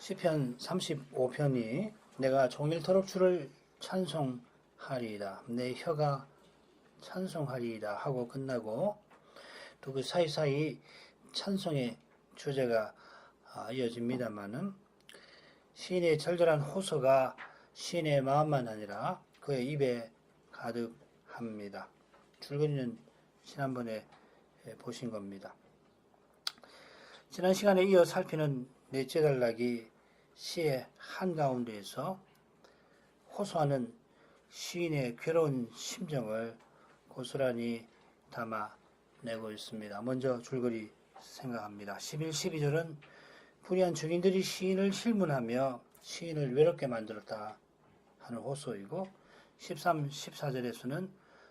시편 35편이 내가 종일토록 주를 찬송하리이다. 내 혀가 찬송하리이다 하고 끝나고 또 그 사이사이 찬송의 주제가 이어집니다마는 시인의 절절한 호소가 시인의 마음만 아니라 그의 입에 가득합니다. 줄거리는 지난번에 보신 겁니다. 지난 시간에 이어 살피는 넷째 단락이 시의 한가운데에서 호소하는 시인의 괴로운 심정을 고스란히 담아내고 있습니다. 먼저 줄거리 생각합니다. 11, 12절은 불의한 증인들이 시인을 실문하며 시인을 외롭게 만들었다 하는 호소이고 13, 14절에서는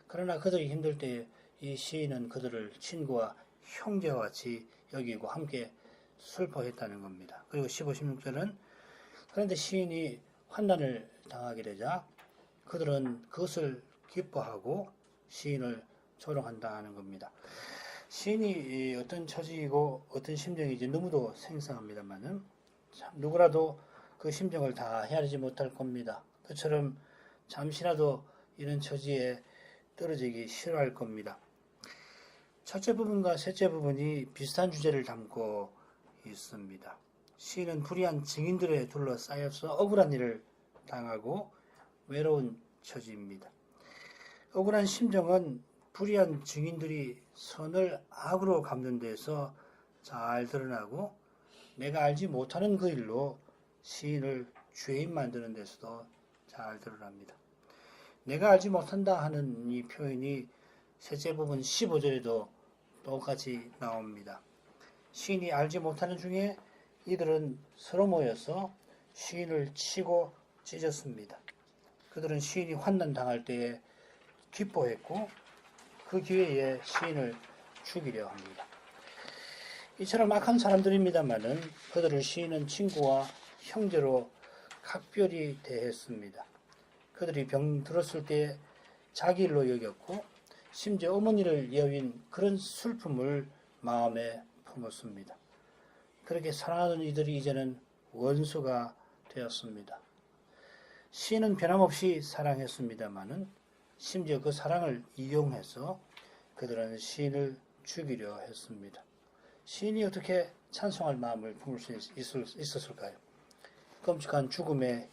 그러나 그들이 힘들 때 이 시인은 그들을 친구와 형제와 같이 여기고 함께 슬퍼했다는 겁니다. 그리고 15, 16절은 그런데 시인이 환난을 당하게 되자 그들은 그것을 기뻐하고 시인을 조롱한다 하는 겁니다. 시인이 어떤 처지이고 어떤 심정인지 너무도 생생합니다만은 누구라도 그 심정을 다 헤아리지 못할 겁니다. 그처럼 잠시라도 이런 처지에 떨어지기 싫어할 겁니다. 첫째 부분과 셋째 부분이 비슷한 주제를 담고 있습니다. 시인은 불의한 증인들에 둘러싸여서 억울한 일을 당하고 외로운 처지입니다. 억울한 심정은 불의한 증인들이 선을 악으로 갚는 데서 잘 드러나고 내가 알지 못하는 그 일로 시인을 죄인 만드는 데서도 잘 드러납니다. 내가 알지 못한다 하는 이 표현이 셋째 부분 15절에도 똑같이 나옵니다. 시인이 알지 못하는 중에 이들은 서로 모여서 시인을 치고 찢었습니다. 그들은 시인이 환난 당할 때에 기뻐했고 그 기회에 시인을 죽이려 합니다. 이처럼 악한 사람들입니다마는 그들을 시인은 친구와 형제로 각별히 대했습니다. 그들이 병 들었을 때 자기 일로 여겼고 심지어 어머니를 여윈 그런 슬픔을 마음에 품었습니다. 그렇게 사랑하는 이들이 이제는 원수가 되었습니다. 시인은 변함없이 사랑했습니다마는 심지어 그 사랑을 이용해서 그들은 시인을 죽이려 했습니다. 시인이 어떻게 찬송할 마음을 품을 수 있었을까요? 끔찍한 죽음의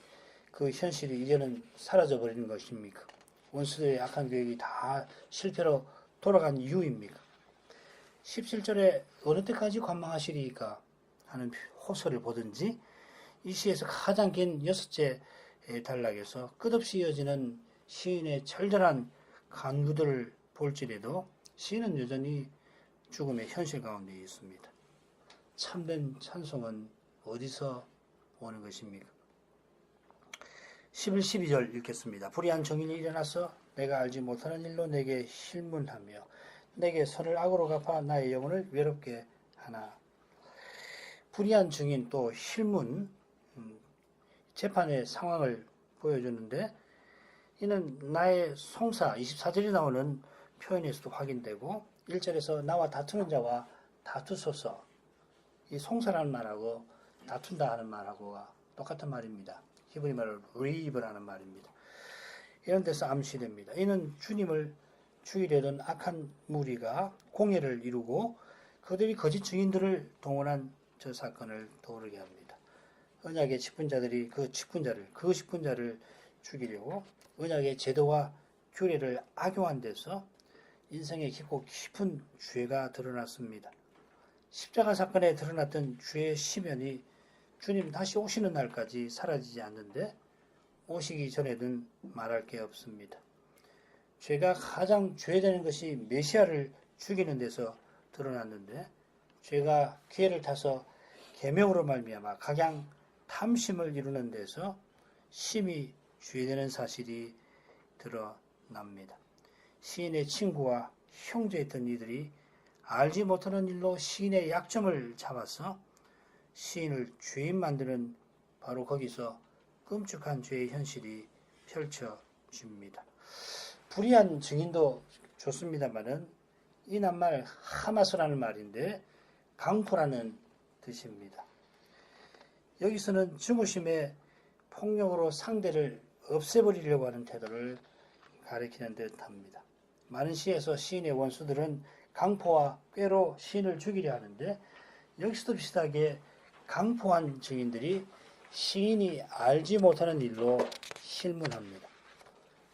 그 현실이 이제는 사라져버리는 것입니까? 원수들의 악한 계획이 다 실패로 돌아간 이유입니까? 17절에 어느 때까지 관망하시리까 하는 호소를 보든지 이 시에서 가장 긴 6째 단락에서 끝없이 이어지는 시인의 절절한 간구들을 볼지라도 시인은 여전히 죽음의 현실 가운데 있습니다. 참된 찬송은 어디서 오는 것입니까? 11, 12절 읽겠습니다. 불의한 정인이 일어나서 내가 알지 못하는 일로 내게 실문하며 내게 선을 악으로 갚아 나의 영혼을 외롭게 하나. 불의한 증인 또 실문, 재판의 상황을 보여주는데 이는 나의 송사 24절이 나오는 표현에서도 확인되고 1절에서 나와 다투는 자와 다투소서 이 송사라는 말하고 다툰다 하는 말하고가 똑같은 말입니다. 히브리 말로 리브라는 말입니다. 이런 데서 암시됩니다. 이는 주님을 죽이려던 악한 무리가 공회를 이루고 그들이 거짓 증인들을 동원한 저 사건을 떠오르게 합니다. 언약의 직분자들이 그 직분자를 죽이려고 언약의 제도와 규례를 악용한 데서 인생의 깊고 깊은 죄가 드러났습니다. 십자가 사건에 드러났던 죄의 심연이 주님 다시 오시는 날까지 사라지지 않는데 오시기 전에는 말할 게 없습니다. 죄가 가장 죄되는 것이 메시아를 죽이는 데서 드러났는데 죄가 기회를 타서 계명으로 말미암아 각양 탐심을 이루는 데서 심히 죄되는 사실이 드러납니다. 시인의 친구와 형제였던 이들이 알지 못하는 일로 시인의 약점을 잡아서 시인을 죄인 만드는 바로 거기서 끔찍한 죄의 현실이 펼쳐집니다. 불의한 증인도 좋습니다만은 이 낱말 하마스라는 말인데 강포라는 뜻입니다. 여기서는 증오심의 폭력으로 상대를 없애버리려고 하는 태도를 가리키는 듯합니다. 많은 시에서 시인의 원수들은 강포와 꾀로 시인을 죽이려 하는데 여기서도 비슷하게 강포한 증인들이 시인이 알지 못하는 일로 실문합니다.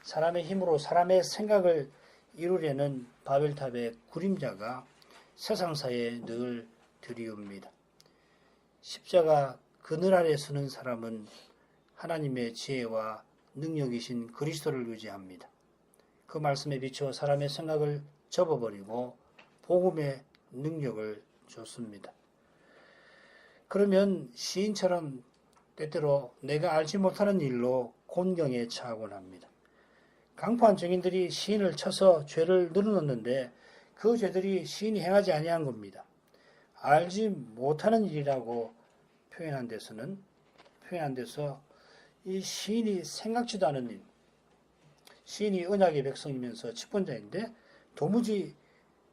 사람의 힘으로 사람의 생각을 이루려는 바벨탑의 구림자가 세상사에 늘 드리웁니다. 십자가 그늘 아래 서는 사람은 하나님의 지혜와 능력이신 그리스도를 의지합니다. 그 말씀에 비춰 사람의 생각을 접어버리고 복음의 능력을 줬습니다. 그러면 시인처럼 때때로 내가 알지 못하는 일로 곤경에 처하곤 합니다. 강포한 증인들이 시인을 쳐서 죄를 늘어놓는데 그 죄들이 시인이 행하지 아니한 겁니다. 알지 못하는 일이라고 표현한 데서 이 시인이 생각지도 않은 일, 시인이 언약의 백성이면서 직분자인데 도무지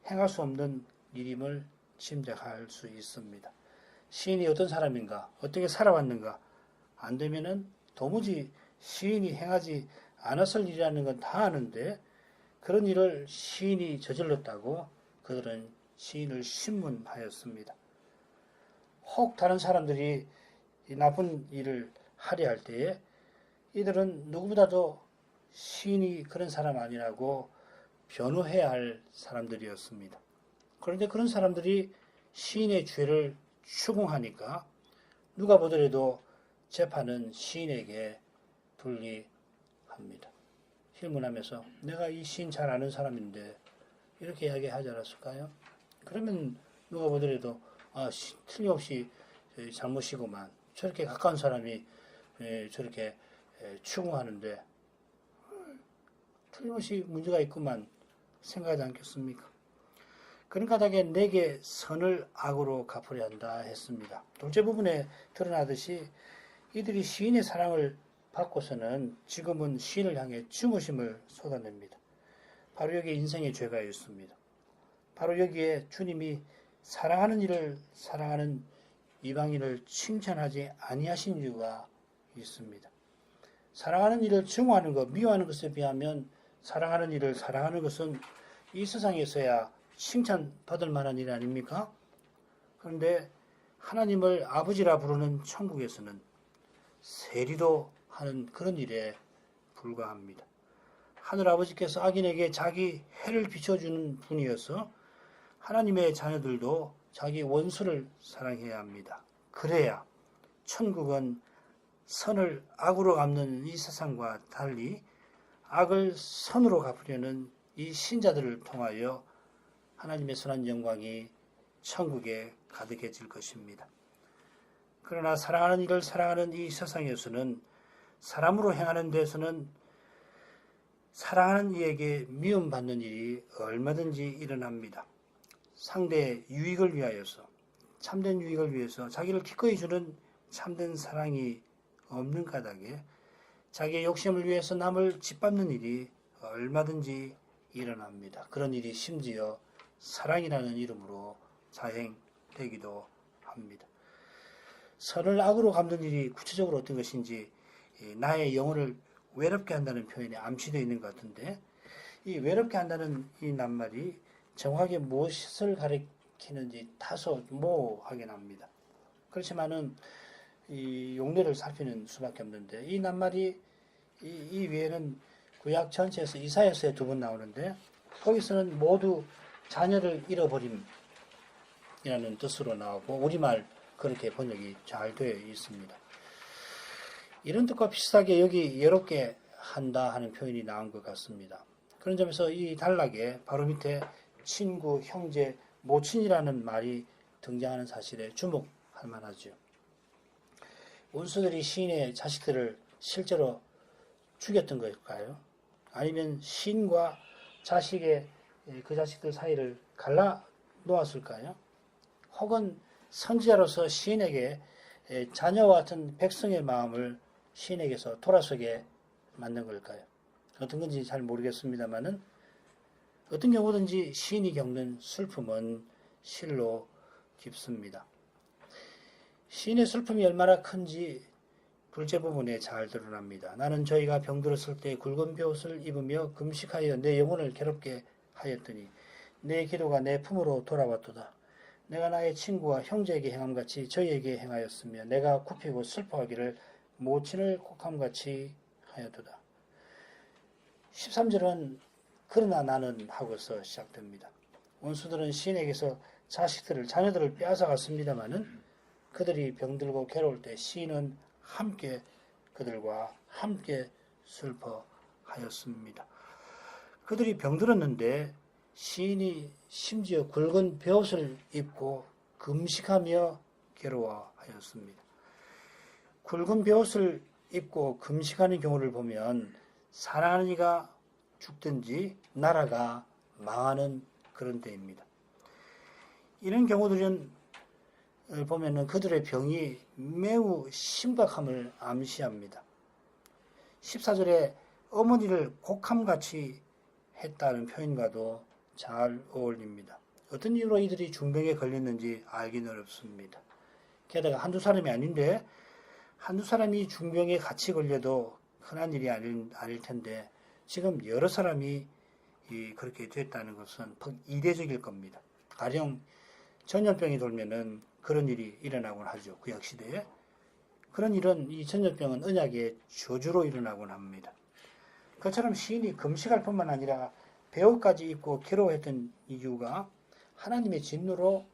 행할 수 없는 일임을 짐작할 수 있습니다. 시인이 어떤 사람인가, 어떻게 살아왔는가 안 되면은 도무지 시인이 행하지 않았을 일이라는 건 다 아는데 그런 일을 시인이 저질렀다고 그들은 시인을 신문하였습니다. 혹 다른 사람들이 이 나쁜 일을 하려 할 때에 이들은 누구보다도 시인이 그런 사람 아니라고 변호해야 할 사람들이었습니다. 그런데 그런 사람들이 시인의 죄를 추궁하니까 누가 보더라도 재판은 시인에게 불리합니다. 실문하면서 내가 이 시인 잘 아는 사람인데 이렇게 이야기하지 않았을까요? 그러면 누가 보더라도 틀림없이 잘못이고만 저렇게 가까운 사람이 저렇게 추궁하는데 틀림없이 문제가 있구만 생각하지 않겠습니까? 그런 까닭에 내게 선을 악으로 갚으려 한다 했습니다. 둘째 부분에 드러나듯이 이들이 시인의 사랑을 받고서는 지금은 시인을 향해 증오심을 쏟아냅니다. 바로 여기에 인생의 죄가 있습니다. 바로 여기에 주님이 사랑하는 이를 사랑하는 이방인을 칭찬하지 아니하신 이유가 있습니다. 사랑하는 이를 증오하는 것, 미워하는 것에 비하면 사랑하는 이를 사랑하는 것은 이 세상에서야 칭찬받을 만한 일 아닙니까? 그런데 하나님을 아버지라 부르는 천국에서는 세리도 하는 그런 일에 불과합니다. 하늘아버지께서 악인에게 자기 해를 비춰주는 분이어서 하나님의 자녀들도 자기 원수를 사랑해야 합니다. 그래야 천국은 선을 악으로 갚는 이 세상과 달리 악을 선으로 갚으려는 이 신자들을 통하여 하나님의 선한 영광이 천국에 가득해질 것입니다. 그러나 사랑하는 이를 사랑하는 이 세상에서는 사람으로 행하는 데서는 사랑하는 이에게 미움받는 일이 얼마든지 일어납니다. 상대의 유익을 위하여서, 참된 유익을 위해서 자기를 기꺼이 주는 참된 사랑이 없는 까닭에 자기의 욕심을 위해서 남을 짓밟는 일이 얼마든지 일어납니다. 그런 일이 심지어 사랑이라는 이름으로 자행되기도 합니다. 선을 악으로 갚는 일이 구체적으로 어떤 것인지 나의 영혼을 외롭게 한다는 표현이 암시되어 있는 것 같은데 이 외롭게 한다는 이 낱말이 정확하게 무엇을 가리키는지 다소 모호하긴 합니다. 그렇지만은 이 용례를 살피는 수밖에 없는데 이 낱말이 이 외에는 구약 전체에서 이사야서에 두 번 나오는데 거기서는 모두 자녀를 잃어버림이라는 뜻으로 나오고 우리말 그렇게 번역이 잘 되어 있습니다. 이런 뜻과 비슷하게 여기 외롭게 한다 하는 표현이 나온 것 같습니다. 그런 점에서 이 단락에 바로 밑에 친구, 형제, 모친이라는 말이 등장하는 사실에 주목할 만하죠. 원수들이 시인의 자식들을 실제로 죽였던 걸까요? 아니면 시인과 자식의 그 자식들 사이를 갈라 놓았을까요? 혹은 선지자로서 시인에게 자녀와 같은 백성의 마음을 시인에게서 돌아서게 만든 걸까요? 어떤 건지 잘 모르겠습니다만은 어떤 경우든지 시인이 겪는 슬픔은 실로 깊습니다. 시인의 슬픔이 얼마나 큰지 둘째 부분에 잘 드러납니다. 나는 저희가 병들었을 때 굵은 벼옷을 입으며 금식하여 내 영혼을 괴롭게 하였더니 내 기도가 내 품으로 돌아왔도다. 내가 나의 친구와 형제에게 행함같이 저희에게 행하였으며 내가 굽히고 슬퍼하기를 모친을 곡함같이 하였도다. 13절은 그러나 나는 하고서 시작됩니다. 원수들은 시인에게서 자녀들을 빼앗아갔습니다마는 그들이 병들고 괴로울 때 시인은 함께 그들과 함께 슬퍼하였습니다. 그들이 병들었는데 시인이 심지어 굵은 벼옷을 입고 금식하며 괴로워하였습니다. 굵은 벼옷을 입고 금식하는 경우를 보면 사랑하는 이가 죽든지 나라가 망하는 그런 때입니다. 이런 경우들은 보면은 그들의 병이 매우 심각함을 암시합니다. 14절에 어머니를 곡함같이 했다는 표현과도 잘 어울립니다. 어떤 이유로 이들이 중병에 걸렸는지 알기는 어렵습니다. 게다가 한두 사람이 아닌데 한두 사람이 중병에 같이 걸려도 흔한 일이 아닐 텐데 지금 여러 사람이 그렇게 됐다는 것은 이례적일 겁니다. 가령 전염병이 돌면은 그런 일이 일어나곤 하죠. 구약시대에. 그런 일은 이 전염병은 언약의 저주로 일어나곤 합니다. 그처럼 시인이 금식할 뿐만 아니라 배옷까지 입고 괴로워했던 이유가 하나님의 진노로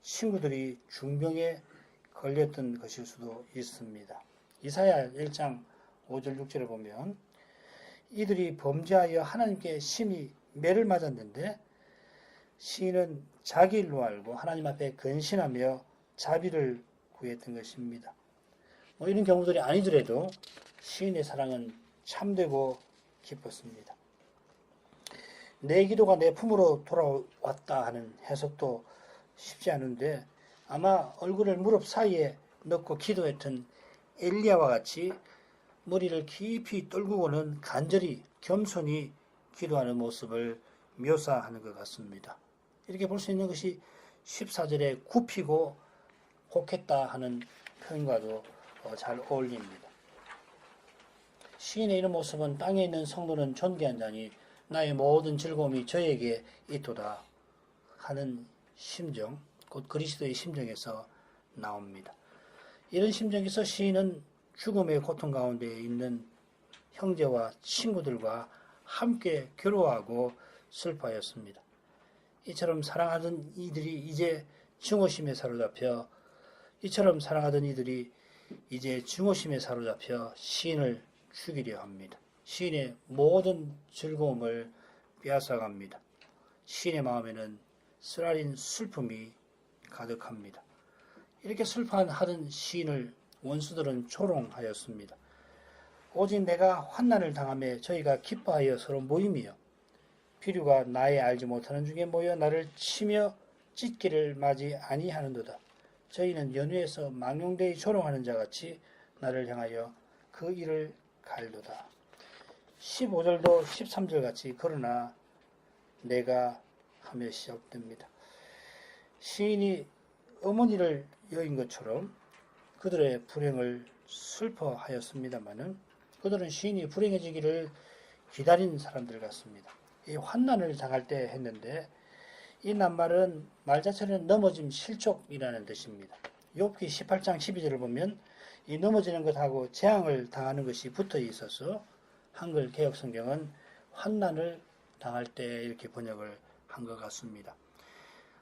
친구들이 중병에 걸렸던 것일 수도 있습니다. 이사야 1장 5절 6절을 보면 이들이 범죄하여 하나님께 심히 매를 맞았는데 시인은 자기 일로 알고 하나님 앞에 근신하며 자비를 구했던 것입니다. 이런 경우들이 아니더라도 시인의 사랑은 참되고 기뻤습니다. 내 기도가 내 품으로 돌아왔다 하는 해석도 쉽지 않은데 아마 얼굴을 무릎 사이에 넣고 기도했던 엘리야와 같이 머리를 깊이 떨구고는 간절히 겸손히 기도하는 모습을 묘사하는 것 같습니다. 이렇게 볼 수 있는 것이 14절에 굽히고 곡했다 하는 표현과도 잘 어울립니다. 시인의 이런 모습은 땅에 있는 성도는 존귀한 자니 나의 모든 즐거움이 저에게 있도다 하는 심정, 곧 그리스도의 심정에서 나옵니다. 이런 심정에서 시인은 죽음의 고통 가운데 있는 형제와 친구들과 함께 괴로워하고 슬퍼하였습니다. 이처럼 사랑하던 이들이 이제 증오심에 사로잡혀 시인을 죽이려 합니다. 시인의 모든 즐거움을 빼앗아갑니다. 시인의 마음에는 쓰라린 슬픔이 가득합니다. 이렇게 슬퍼하던 시인을 원수들은 조롱하였습니다. 오직 내가 환난을 당하며 저희가 기뻐하여 서로 모임이요 비류가 나의 알지 못하는 중에 모여 나를 치며 찢기를 맞이 아니하는도다. 저희는 연회에서 망령되이 조롱하는 자같이 나를 향하여 그 일을 갈도다. 15절도 13절 같이 그러나 내가 하며 시작됩니다. 시인이 어머니를 여인 것처럼 그들의 불행을 슬퍼하였습니다마는 그들은 시인이 불행해지기를 기다린 사람들 같습니다. 이 환난을 당할 때 했는데 이 낱말은 말 자체는 넘어짐 실족이라는 뜻입니다. 욥기 18장 12절을 보면 이 넘어지는 것하고 재앙을 당하는 것이 붙어 있어서 한글 개역 성경은 환난을 당할 때 이렇게 번역을 한 것 같습니다.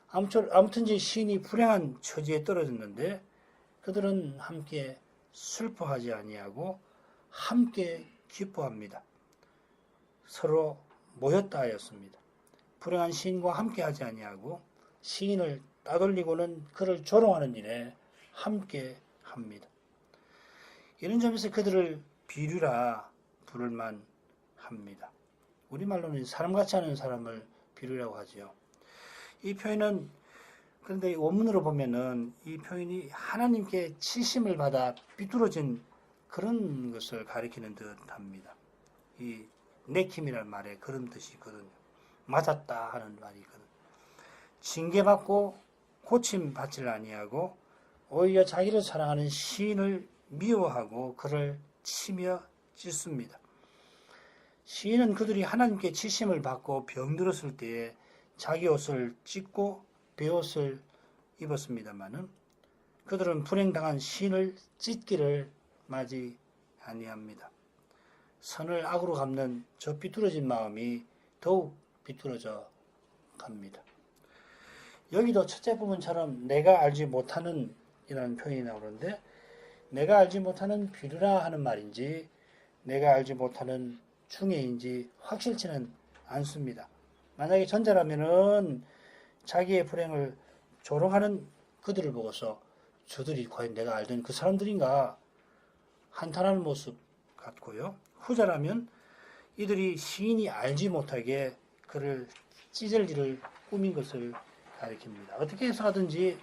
아무튼지 시인이 불행한 처지에 떨어졌는데 그들은 함께 슬퍼하지 아니하고 함께 기뻐합니다. 서로 모였다 하였습니다. 불행한 시인과 함께 하지 아니하고 시인을 따돌리고는 그를 조롱하는 일에 함께 합니다. 이런 점에서 그들을 비류라 부를만 합니다. 우리말로는 사람같지 않은 사람을 비류라고 하지요. 이 표현은 그런데 원문으로 보면은 이 표현이 하나님께 치심을 받아 삐뚤어진 그런 것을 가리키는 듯 합니다. 이 내킴이라는 말에 그런 뜻이 있거든요. 맞았다 하는 말이 있거든요. 징계받고 고침 받지를 아니하고 오히려 자기를 사랑하는 시인을 미워하고 그를 치며 찢습니다. 시인은 그들이 하나님께 치심을 받고 병들었을 때에 자기 옷을 찢고 베옷을 입었습니다마는 그들은 불행당한 시인을 찢기를 맞이 아니합니다. 선을 악으로 갚는 저 비뚤어진 마음이 더욱 비뚤어져 갑니다. 여기도 첫째 부분처럼 내가 알지 못하는 이라는 표현이 나오는데 내가 알지 못하는 비루라 하는 말인지 내가 알지 못하는 중해인지 확실치는 않습니다. 만약에 전자라면은 자기의 불행을 조롱하는 그들을 보고서 저들이 과연 내가 알던 그 사람들인가 한탄하는 모습 같고요. 후자라면 이들이 시인이 알지 못하게 그를 찢을 일을 꾸민 것을 가리킵니다. 어떻게 해서든지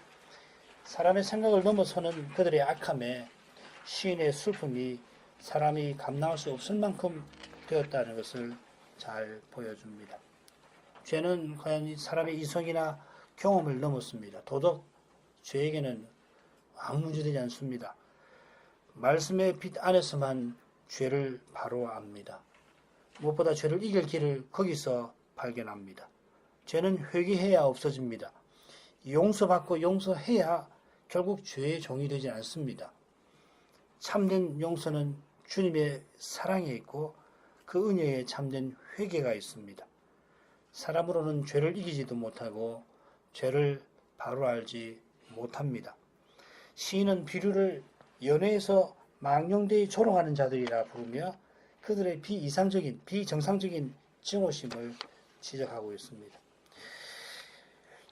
사람의 생각을 넘어서는 그들의 악함에 시인의 슬픔이 사람이 감당할 수 없을 만큼 되었다는 것을 잘 보여줍니다. 죄는 과연 사람의 이성이나 경험을 넘었습니다. 도덕, 죄에게는 아무 문제되지 않습니다. 말씀의 빛 안에서만 죄를 바로 압니다. 무엇보다 죄를 이길 길을 거기서 발견합니다. 죄는 회개해야 없어집니다. 용서받고 용서해야 결국 죄의 종이 되지 않습니다. 참된 용서는 주님의 사랑에 있고 그 은혜에 참된 회개가 있습니다. 사람으로는 죄를 이기지도 못하고 죄를 바로 알지 못합니다. 시인은 비류를 연회에서 망령되이 조롱하는 자들이라 부르며 그들의 비이상적인, 비정상적인 증오심을 지적하고 있습니다.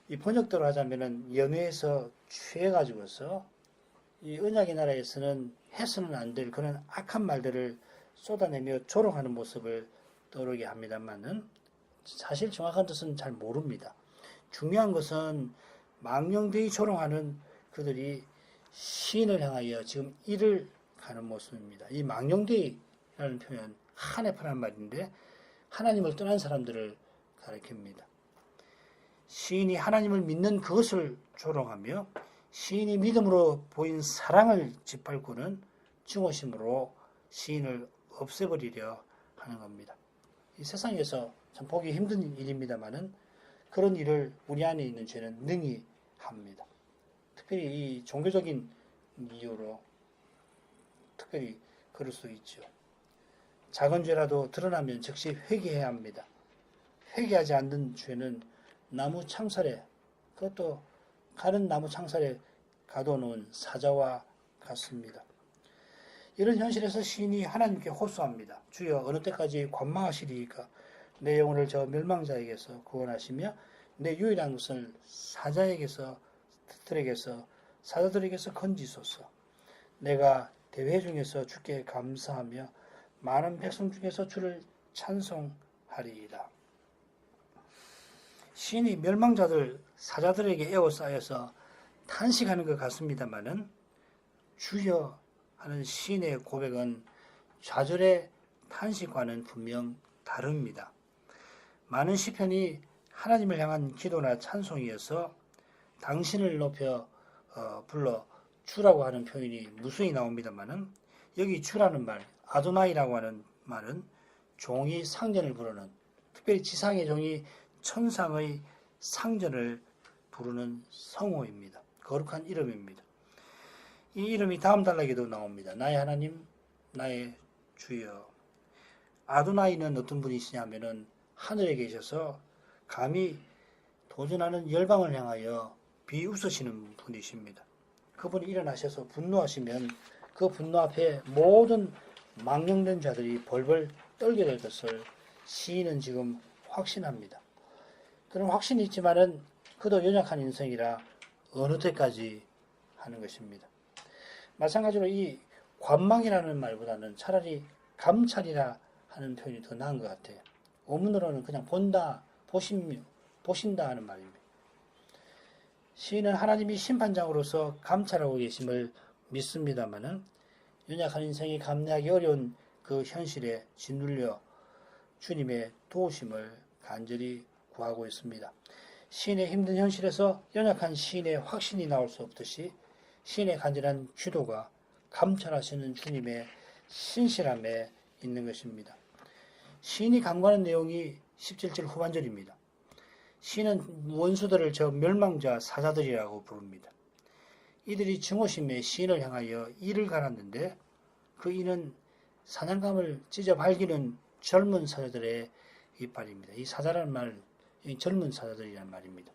이 번역대로 하자면은 연회에서 취해가지고서 이 언약의 나라에서는 해서는 안 될 그런 악한 말들을 쏟아내며 조롱하는 모습을 떠오르게 합니다만은 사실 정확한 뜻은 잘 모릅니다. 중요한 것은 망령되이 조롱하는 그들이 시인을 향하여 지금 이를 가는 모습입니다. 이 망령되이라는 표현 하네파란 말인데 하나님을 떠난 사람들을 가리킵니다. 시인이 하나님을 믿는 그것을 조롱하며 시인이 믿음으로 보인 사랑을 짓밟고는 증오심으로 시인을 없애버리려 하는 겁니다. 이 세상에서 참 보기 힘든 일입니다만은 그런 일을 우리 안에 있는 죄는 능히 합니다. 특별히 이 종교적인 이유로 특별히 그럴 수 있죠. 작은 죄라도 드러나면 즉시 회개해야 합니다. 회개하지 않는 죄는 나무 창살에, 그것도 가는 나무 창살에 가둬놓은 사자와 같습니다. 이런 현실에서 시인이 하나님께 호소합니다. 주여 어느 때까지 관망하시리이까 내 영혼을 저 멸망자에게서 구원하시며 내 유일한 것을 사자들에게서 건지소서. 내가 대회 중에서 주께 감사하며 많은 백성 중에서 주를 찬송하리이다. 시인이 멸망자들 사자들에게 에워싸여서 탄식하는 것 같습니다마는 주여 하는 시인의 고백은 좌절의 탄식과는 분명 다릅니다. 많은 시편이 하나님을 향한 기도나 찬송이어서 당신을 높여 불러 주라고 하는 표현이 무수히 나옵니다만은 여기 주라는 말, 아도나이라고 하는 말은 종이 상전을 부르는, 특별히 지상의 종이 천상의 상전을 부르는 성호입니다. 거룩한 이름입니다. 이 이름이 다음 단락에도 나옵니다. 나의 하나님, 나의 주여. 아도나이는 어떤 분이시냐면은 하늘에 계셔서 감히 도전하는 열방을 향하여 비웃으시는 분이십니다. 그분이 일어나셔서 분노하시면 그 분노 앞에 모든 망령된 자들이 벌벌 떨게 될 것을 시인은 지금 확신합니다. 그런 확신이 있지만은 그도 연약한 인생이라 어느 때까지 하는 것입니다. 마찬가지로 이 관망이라는 말보다는 차라리 감찰이라 하는 표현이 더 나은 것 같아요. 원문으로는 그냥 본다, 보신다 하는 말입니다. 시인은 하나님이 심판장으로서 감찰하고 계심을 믿습니다마는 연약한 인생이 감내하기 어려운 그 현실에 짓눌려 주님의 도우심을 간절히 구하고 있습니다. 시인의 힘든 현실에서 연약한 시인의 확신이 나올 수 없듯이 시인의 간절한 기도가 감찰하시는 주님의 신실함에 있는 것입니다. 시인이 간구하는 내용이 17절 후반절입니다. 시인은 원수들을 저 멸망자 사자들이라고 부릅니다. 이들이 증오심에 시인을 향하여 이를 갈았는데 그 이는 사냥감을 찢어 발기는 젊은 사자들의 이빨입니다. 이 사자라는 말은 젊은 사자들이라는 말입니다.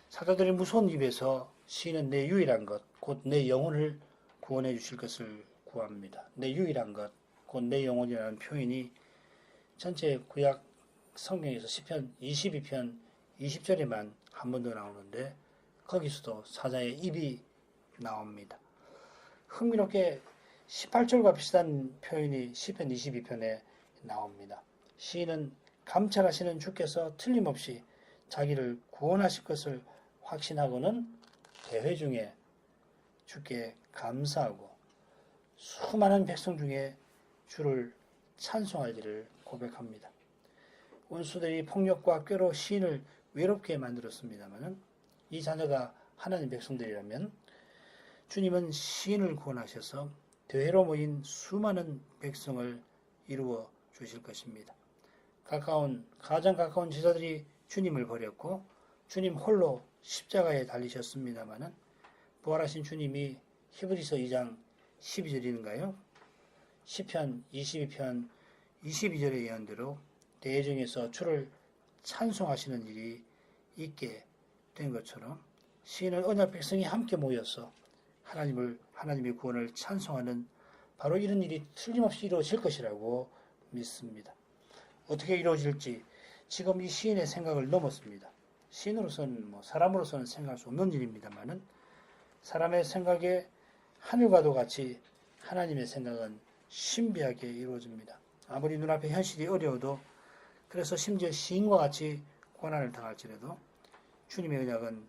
사자들의 무서운 입에서 시인은 내 유일한 것, 곧 내 영혼을 구원해 주실 것을 구합니다. 내 유일한 것, 곧 내 영혼이라는 표현이 전체 구약 성경에서 시편 22편 20절에만 한 번 더 나오는데 거기서도 사자의 입이 나옵니다. 흥미롭게 18절과 비슷한 표현이 시편 22편에 나옵니다. 시인은 감찰하시는 주께서 틀림없이 자기를 구원하실 것을 확신하고는 대회 중에 주께 감사하고 수많은 백성 중에 주를 찬송할지를 고백합니다. 원수들이 폭력과 꾀로 시인을 외롭게 만들었습니다만 이 자녀가 하나님 백성들이라면 주님은 시인을 구원하셔서 대회로 모인 수많은 백성을 이루어 주실 것입니다. 가장 가까운 제자들이 주님을 버렸고 주님 홀로 십자가에 달리셨습니다마는 부활하신 주님이 히브리서 2장 12절인가요? 시편 22편 22절의 예언대로 대중에서 주를 찬송하시는 일이 있게 된 것처럼 시인은 언약 백성이 함께 모여서 하나님의 구원을 찬송하는 바로 이런 일이 틀림없이 이루어질 것이라고 믿습니다. 어떻게 이루어질지 지금 이 시인의 생각을 넘었습니다. 시인으로서는 사람으로서는 생각할 수 없는 일입니다만은 사람의 생각에 하늘과도 같이 하나님의 생각은 신비하게 이루어집니다. 아무리 눈앞에 현실이 어려워도 그래서 심지어 시인과 같이 고난을 당할지라도 주님의 언약은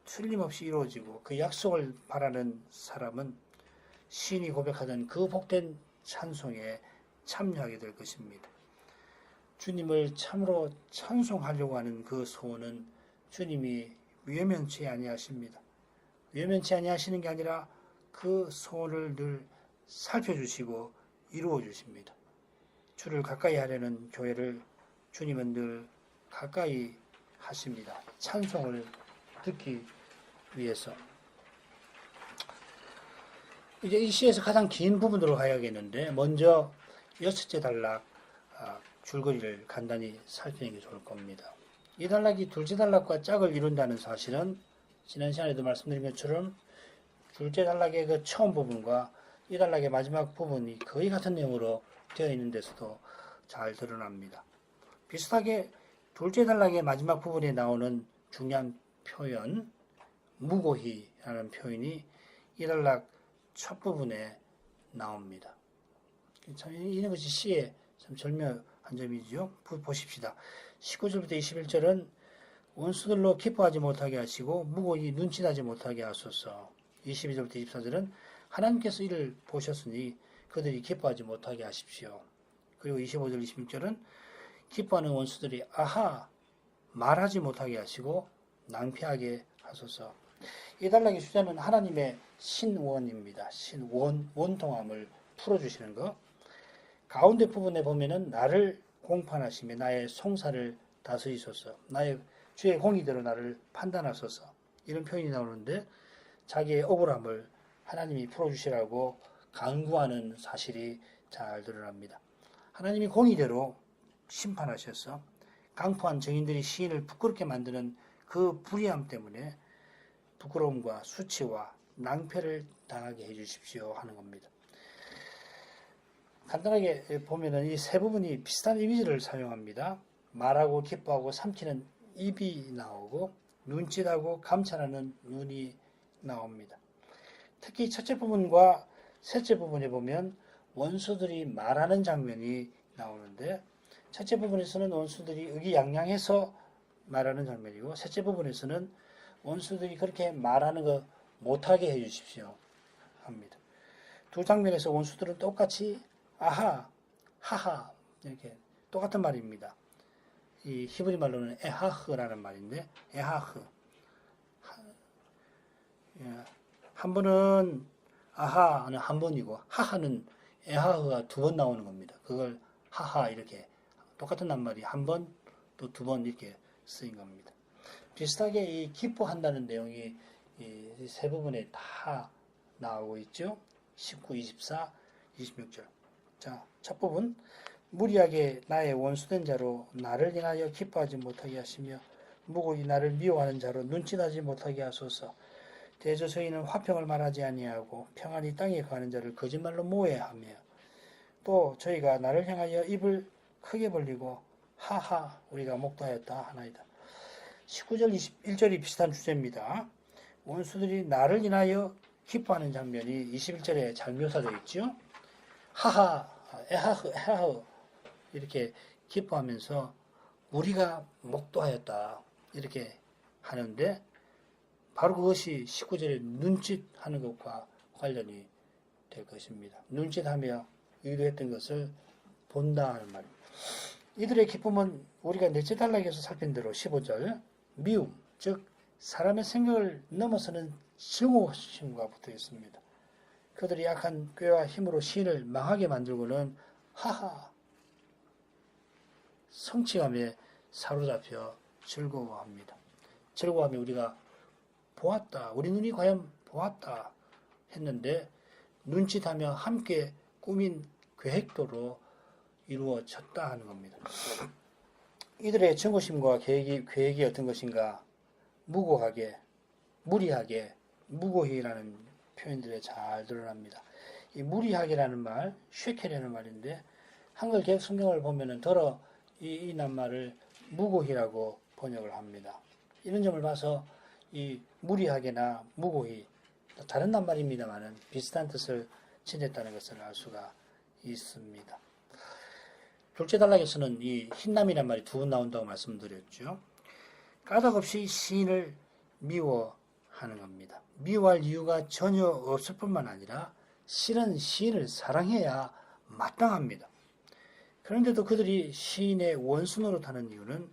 틀림없이 이루어지고 그 약속을 바라는 사람은 시인이 고백하던 그 복된 찬송에 참여하게 될 것입니다. 주님을 참으로 찬송하려고 하는 그 소원은 주님이 외면치 아니하십니다. 외면치 아니하시는 게 아니라 그 소원을 늘 살펴주시고 이루어 주십니다. 주를 가까이 하려는 교회를 주님은 늘 가까이 하십니다. 찬송을 듣기 위해서. 이제 이 시에서 가장 긴 부분으로 가야겠는데 먼저 여섯째 단락 줄거리를 간단히 살피는 게 좋을 겁니다. 이 단락이 둘째 단락과 짝을 이룬다는 사실은 지난 시간에도 말씀드린 것처럼 둘째 단락의 그 처음 부분과 이 단락의 마지막 부분이 거의 같은 내용으로 되어 있는 데서도 잘 드러납니다. 비슷하게 둘째 단락의 마지막 부분에 나오는 중요한 표현, 무고히라는 표현이 이 단락 첫 부분에 나옵니다. 참 이런 것이 시의 참 절묘한 점이죠. 보십시다. 19절부터 21절은 원수들로 기뻐하지 못하게 하시고 무고히 눈치나지 못하게 하소서. 22절부터 24절은 하나님께서 이를 보셨으니 그들이 기뻐하지 못하게 하십시오. 그리고 25절 26절은 기뻐하는 원수들이 아하 말하지 못하게 하시고 낭피하게 하소서. 이 단락의 주제는 하나님의 신원입니다. 원통함을 풀어주시는 것. 가운데 부분에 보면은 나를 공판하시며 나의 송사를 다스리소서. 나의 주의 공의대로 나를 판단하소서. 이런 표현이 나오는데 자기의 억울함을 하나님이 풀어주시라고 간구하는 사실이 잘 드러납니다. 하나님이 공의대로 심판하셔서 강포한 증인들이 시인을 부끄럽게 만드는 그 불의함 때문에 부끄러움과 수치와 낭패를 당하게 해주십시오 하는 겁니다. 간단하게 보면은 이 세 부분이 비슷한 이미지를 사용합니다. 말하고 기뻐하고 삼키는 입이 나오고 눈짓하고 감찰하는 눈이 나옵니다. 특히 첫째 부분과 셋째 부분에 보면 원수들이 말하는 장면이 나오는데 첫째 부분에서는 원수들이 의기양양해서 말하는 장면이고 셋째 부분에서는 원수들이 그렇게 말하는 거 못하게 해주십시오 합니다. 두 장면에서 원수들은 똑같이 아하, 하하 이렇게 똑같은 말입니다. 이 히브리 말로는 에하흐라는 말인데 에하흐 한 번은 아하는 한 번이고 하하는 에하흐가 두 번 나오는 겁니다. 그걸 하하 이렇게 똑같은 낱말이 한 번 또 두 번 이렇게 쓰인 겁니다. 비슷하게 이 기뻐한다는 내용이 이 세 부분에 다 나오고 있죠. 19, 24, 26절. 자, 첫 부분. 무리하게 나의 원수된 자로 나를 인하여 기뻐하지 못하게 하시며 무고히 나를 미워하는 자로 눈짓하지 못하게 하소서. 대저서인은 화평을 말하지 아니하고 평안히 땅에 거하는 자를 거짓말로 모해하며 또 저희가 나를 향하여 입을 크게 벌리고 하하 우리가 목도하였다 하나이다. 19절 21절이 비슷한 주제입니다. 원수들이 나를 인하여 기뻐하는 장면이 21절에 잘 묘사되어 있죠. 하하 에하흐 에하흐 이렇게 기뻐하면서 우리가 목도하였다 이렇게 하는데 바로 그것이 19절에 눈짓하는 것과 관련이 될 것입니다. 눈짓하며 의도했던 것을 본다 하는 말입니다. 이들의 기쁨은 우리가 넷째 단락에서 살핀 대로 15절 미움, 즉 사람의 생각을 넘어서는 증오심과 붙어 있습니다. 그들이 약한 꾀와 힘으로 시인을 망하게 만들고는 하하 성취감에 사로잡혀 즐거워합니다. 즐거워하며 우리가 보았다. 우리 눈이 과연 보았다 했는데 눈짓하며 함께 꾸민 계획도로 이루어졌다 하는 겁니다. 이들의 증오심과 계획이 어떤 것인가? 무고하게, 무리하게, 무고히라는 표현들에 잘 드러납니다. 이 무리하게라는 말, 쉐켈이라는 말인데 한글 개혁 성경을 보면은 더러 이 낱말을 무고히라고 번역을 합니다. 이런 점을 봐서 이 무리하게나 무고히 다른 낱말입니다만은 비슷한 뜻을 지녔다는 것을 알 수가 있습니다. 둘째 단락에서는 이 흰남이란 말이 두 번 나온다고 말씀드렸죠. 까닭없이 시인을 미워하는 겁니다. 미워할 이유가 전혀 없을 뿐만 아니라 실은 시인을 사랑해야 마땅합니다. 그런데도 그들이 시인의 원수 노릇하는 이유는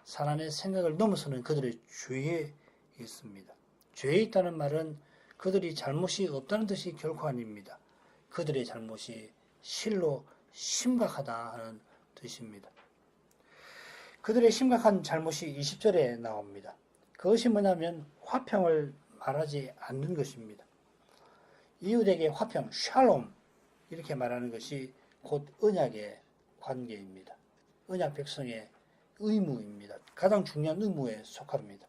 사람의 생각을 넘어서는 그들의 죄에 있습니다. 죄에 있다는 말은 그들이 잘못이 없다는 뜻이 결코 아닙니다. 그들의 잘못이 실로 심각하다 하는 뜻입니다. 그들의 심각한 잘못이 20절에 나옵니다. 그것이 뭐냐면 화평을 말하지 않는 것입니다. 이웃에게 화평, 샬롬 이렇게 말하는 것이 곧 언약의 관계입니다. 언약 백성의 의무입니다. 가장 중요한 의무에 속합니다.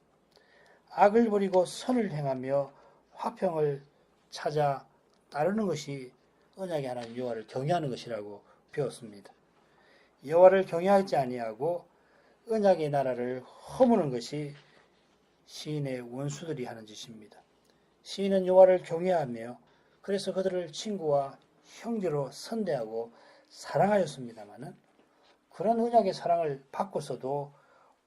악을 버리고 선을 행하며 화평을 찾아 따르는 것이 언약의 하나님 여호와를 경외하는 것이라고 배웠습니다. 여호와를 경외하지 아니하고 언약의 나라를 허무는 것이 시인의 원수들이 하는 짓입니다. 시인은 여호와를 경외하며 그래서 그들을 친구와 형제로 선대하고 사랑하였습니다마는 그런 언약의 사랑을 받고서도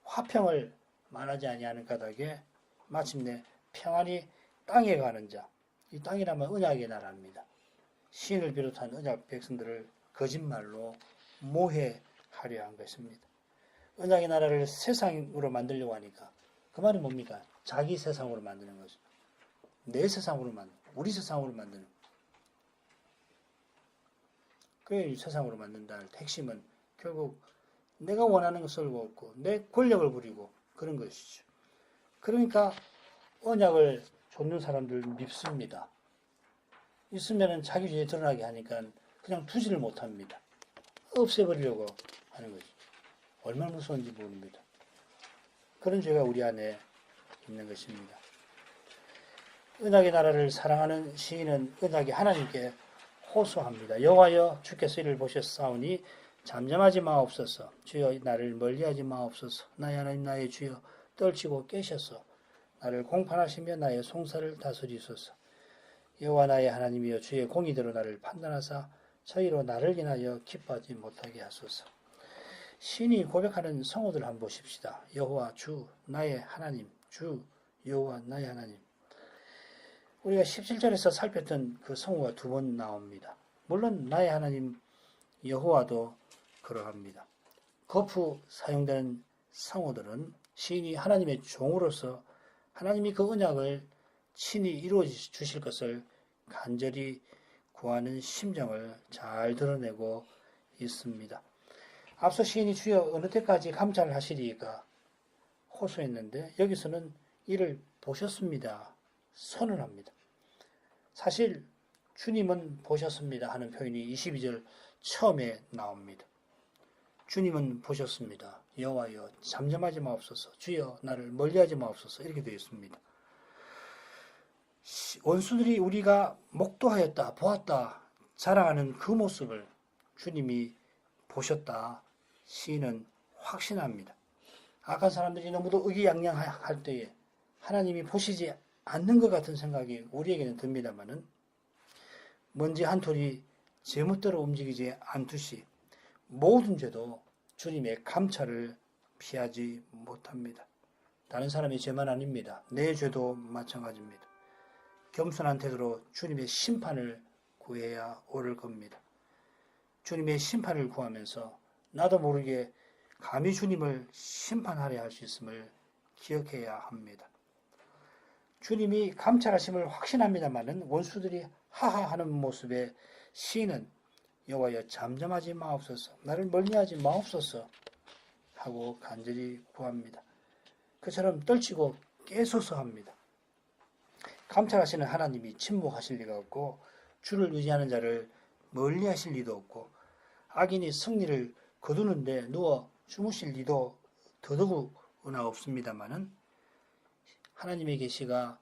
화평을 말하지 아니하는 까닭에 마침내 평안히 땅에 가는 자, 이 땅이라면 언약의 나라입니다. 시인을 비롯한 언약 백성들을 거짓말로 모해하려 한 것입니다. 언약의 나라를 세상으로 만들려고 하니까 그 말이 뭡니까? 자기 세상으로 만드는 거죠. 내 세상으로 우리 세상으로 만드는. 그 세상으로 만든다는 핵심은 결국 내가 원하는 것을 얻고 내 권력을 부리고 그런 것이죠. 그러니까 언약을 좇는 사람들 밉습니다. 있으면 자기 죄에 드러나게 하니까 그냥 두지를 못합니다. 없애버리려고 하는 거죠. 얼마나 무서운지 모릅니다. 그런 죄가 우리 안에 있는 것입니다. 언약의 나라를 사랑하는 시인은 언약의 하나님께 호소합니다. 여호와여 주께서 이를 보셨사오니 잠잠하지 마옵소서. 주여 나를 멀리하지 마옵소서. 나의 하나님 나의 주여 떨치고 깨셔서 나를 공판하시며 나의 송사를 다스리소서. 여호와 나의 하나님이여 주의 공의대로 나를 판단하사 저희로 나를 인하여 기뻐하지 못하게 하소서. 신이 고백하는 성호들 한번 보십시다. 여호와 주 나의 하나님, 주 여호와 나의 하나님. 우리가 17절에서 살폈던 그 성호가 두 번 나옵니다. 물론 나의 하나님 여호와도 그러합니다. 거푸 사용되는 성호들은 시인이 하나님의 종으로서 하나님이 그 언약을 친히 이루어 주실 것을 간절히 구하는 심정을 잘 드러내고 있습니다. 앞서 시인이 주여 어느 때까지 감찰하시리까 호소했는데 여기서는 이를 보셨습니다. 선언합니다. 사실 주님은 보셨습니다 하는 표현이 22절 처음에 나옵니다. 주님은 보셨습니다. 여호와여 잠잠하지 마옵소서. 주여 나를 멀리하지 마옵소서. 이렇게 되어 있습니다. 원수들이 우리가 목도하였다, 보았다 자랑하는 그 모습을 주님이 보셨다. 시인은 확신합니다. 악한 사람들이 너무도 의기양양할 때에 하나님이 보시지 않는 것 같은 생각이 우리에게는 듭니다만은 먼지 한 톨이 제멋대로 움직이지 않듯이 모든 죄도 주님의 감찰을 피하지 못합니다. 다른 사람의 죄만 아닙니다. 내 죄도 마찬가지입니다. 겸손한 태도로 주님의 심판을 구해야 옳을 겁니다. 주님의 심판을 구하면서 나도 모르게 감히 주님을 심판하려 할 수 있음을 기억해야 합니다. 주님이 감찰하심을 확신합니다마는 원수들이 하하하는 모습에 시인은 여호와여 잠잠하지 마옵소서, 나를 멀리하지 마옵소서 하고 간절히 구합니다. 그처럼 떨치고 깨소서 합니다. 감찰하시는 하나님이 침묵하실 리가 없고 주를 의지하는 자를 멀리하실 리도 없고 악인이 승리를 거두는데 누워 주무실 리도 더더구나 없습니다마는 하나님의 계시가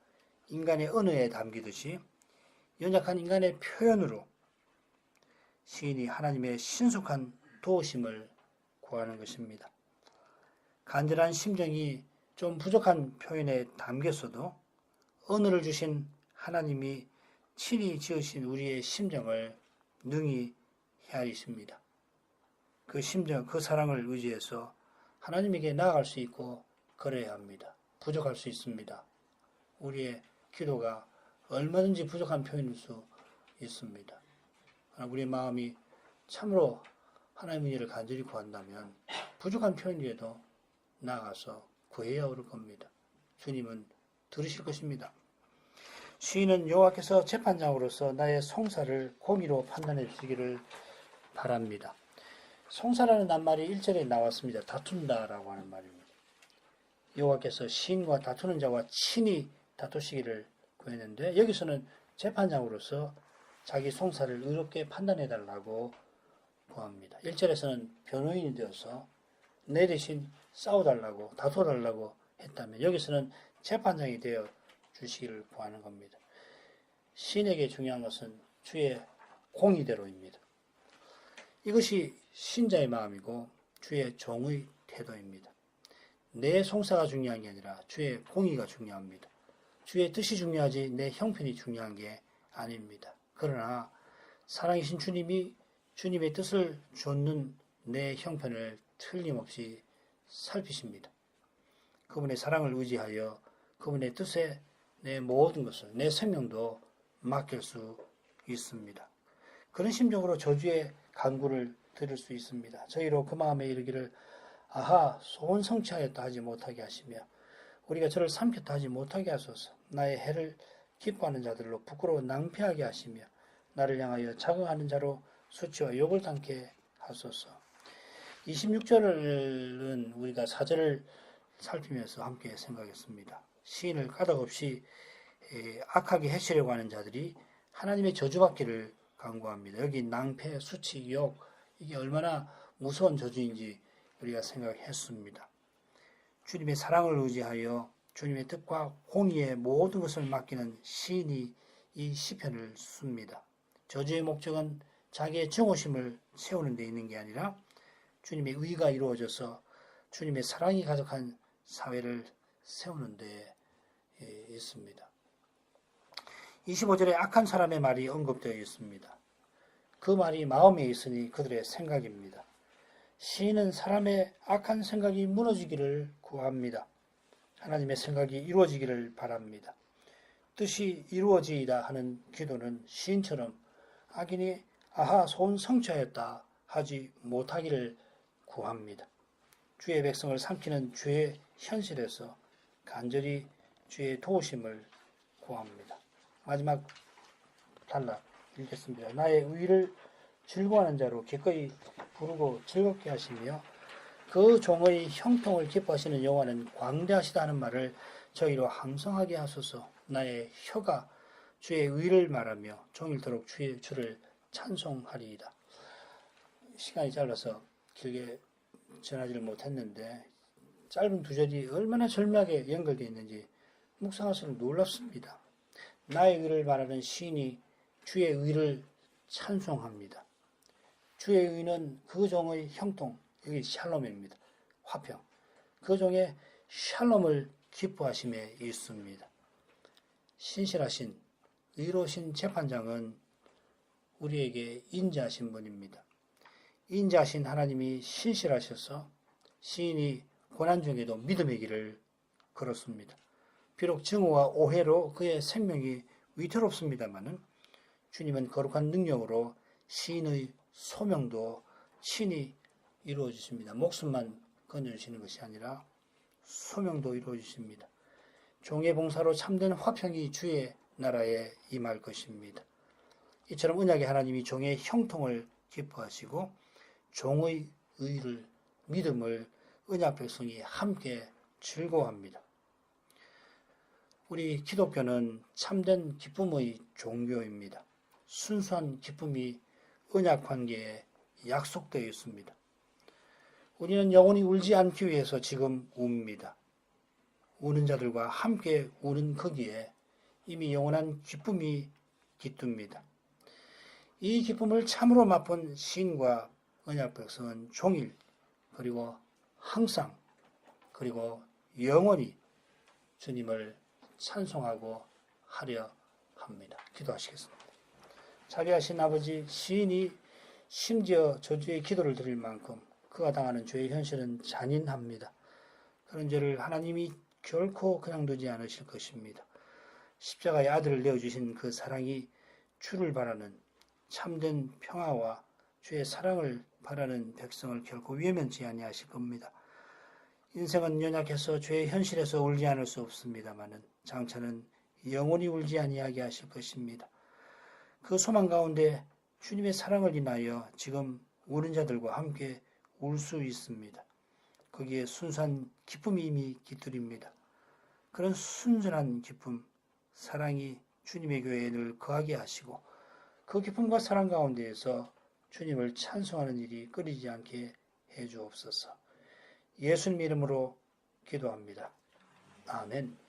인간의 언어에 담기듯이 연약한 인간의 표현으로 시인이 하나님의 신속한 도우심을 구하는 것입니다. 간절한 심정이 좀 부족한 표현에 담겼어도 언어를 주신 하나님이 친히 지으신 우리의 심정을 능히 헤아리십니다. 그 심정, 그 사랑을 의지해서 하나님에게 나아갈 수 있고 그래야 합니다. 부족할 수 있습니다. 우리의 기도가 얼마든지 부족한 표현일 수 있습니다. 우리의 마음이 참으로 하나님의 일을 간절히 구한다면 부족한 표현이라도 나아가서 구해야 올 겁니다. 주님은 들으실 것입니다. 시인은 여호와께서 재판장으로서 나의 송사를 공의로 판단해 주시기를 바랍니다. 송사라는 낱말이 1절에 나왔습니다. 다툰다라고 하는 말입니다. 여호와께서 시인과 다투는 자와 친히 다투시기를 구했는데 여기서는 재판장으로서 자기 송사를 의롭게 판단해 달라고 구합니다. 1절에서는 변호인이 되어서 내 대신 싸워달라고 다퉈달라고 했다면 여기서는 재판장이 되어 주시기를 구하는 겁니다. 시인에게 중요한 것은 주의 공의대로입니다. 이것이 신자의 마음이고 주의 종의 태도입니다. 내 송사가 중요한 게 아니라 주의 공의가 중요합니다. 주의 뜻이 중요하지 내 형편이 중요한 게 아닙니다. 그러나 사랑이신 주님이 주님의 뜻을 좇는 내 형편을 틀림없이 살피십니다. 그분의 사랑을 의지하여 그분의 뜻에 내 모든 것을, 내 생명도 맡길 수 있습니다. 그런 심정으로 저주의 간구를 들을 수 있습니다. 저희로 그 마음에 이르기를 아하 소원 성취하였다 하지 못하게 하시며 우리가 저를 삼켰다 하지 못하게 하소서. 나의 해를 기뻐하는 자들로 부끄러워 낭패하게 하시며 나를 향하여 자긍하는 자로 수치와 욕을 당케 하소서. 26절은 우리가 4절을 살피면서 함께 생각했습니다. 시인을 까닭없이 악하게 해치려고 하는 자들이 하나님의 저주받기를 간구합니다. 여기 낭패, 수치, 욕 이게 얼마나 무서운 저주인지 우리가 생각했습니다. 주님의 사랑을 의지하여 주님의 뜻과 공의의 모든 것을 맡기는 시인이 이 시편을 씁니다. 저주의 목적은 자기의 정오심을 세우는 데 있는 게 아니라 주님의 의가 이루어져서 주님의 사랑이 가득한 사회를 세우는 데 있습니다. 25절에 악한 사람의 말이 언급되어 있습니다. 그 말이 마음에 있으니 그들의 생각입니다. 시인은 사람의 악한 생각이 무너지기를 구합니다. 하나님의 생각이 이루어지기를 바랍니다. 뜻이 이루어지이다 하는 기도는 시인처럼 악인이 아하 소원 성취하였다 하지 못하기를 구합니다. 주의 백성을 삼키는 죄의 현실에서 간절히 주의 도우심을 구합니다. 마지막 단락 읽겠습니다. 나의 의를 즐거워하는 자로 기꺼이 부르고 즐겁게 하시며 그 종의 형통을 기뻐하시는 여호와는 광대하시다는 말을 저희로 항성하게 하소서. 나의 혀가 주의 의를 말하며 종일토록 주를 찬송하리이다. 시간이 짧아서 길게 전하지를 못했는데 짧은 두 절이 얼마나 절묘하게 연결되어 있는지 묵상할수록 놀랍습니다. 나의 의를 말하는 시인이 주의 의를 찬송합니다. 주의 의는 그 종의 형통, 여기 샬롬입니다. 화평. 그 종의 샬롬을 기뻐하심에 있습니다. 신실하신 의로우신 재판장은 우리에게 인자하신 분입니다. 인자하신 하나님이 신실하셔서 시인이 고난 중에도 믿음의 길을 걸었습니다. 비록 증오와 오해로 그의 생명이 위태롭습니다마는 주님은 거룩한 능력으로 시인의 소명도 친히 이루어 주십니다. 목숨만 건져주시는 것이 아니라 소명도 이루어 주십니다. 종의 봉사로 참된 화평이 주의 나라에 임할 것입니다. 이처럼 언약의 하나님이 종의 형통을 기뻐하시고 종의 의를, 믿음을 언약 백성이 함께 즐거워합니다. 우리 기독교는 참된 기쁨의 종교입니다. 순수한 기쁨이 언약 관계에 약속되어 있습니다. 우리는 영원히 울지 않기 위해서 지금 웁니다. 우는 자들과 함께 우는 거기에 이미 영원한 기쁨이 깃듭니다. 이 기쁨을 참으로 맛본 시인과 언약 백성은 종일 그리고 항상 그리고 영원히 주님을 찬송하고 하려 합니다. 기도하시겠습니다. 자비하신 아버지, 시인이 심지어 저주의 기도를 드릴 만큼 그가 당하는 죄의 현실은 잔인합니다. 그런 죄를 하나님이 결코 그냥 두지 않으실 것입니다. 십자가의 아들을 내어주신 그 사랑이 주를 바라는 참된 평화와 주의 사랑을 바라는 백성을 결코 외면치 아니하실 겁니다. 인생은 연약해서 죄의 현실에서 울지 않을 수 없습니다마는 장차는 영원히 울지 아니하게 하실 것입니다. 그 소망 가운데 주님의 사랑을 인하여 지금 우는 자들과 함께 울 수 있습니다. 거기에 순수한 기쁨이 이미 깃들입니다. 그런 순전한 기쁨, 사랑이 주님의 교회에 늘 거하게 하시고 그 기쁨과 사랑 가운데에서 주님을 찬송하는 일이 끊이지 않게 해 주옵소서. 예수님 이름으로 기도합니다. 아멘.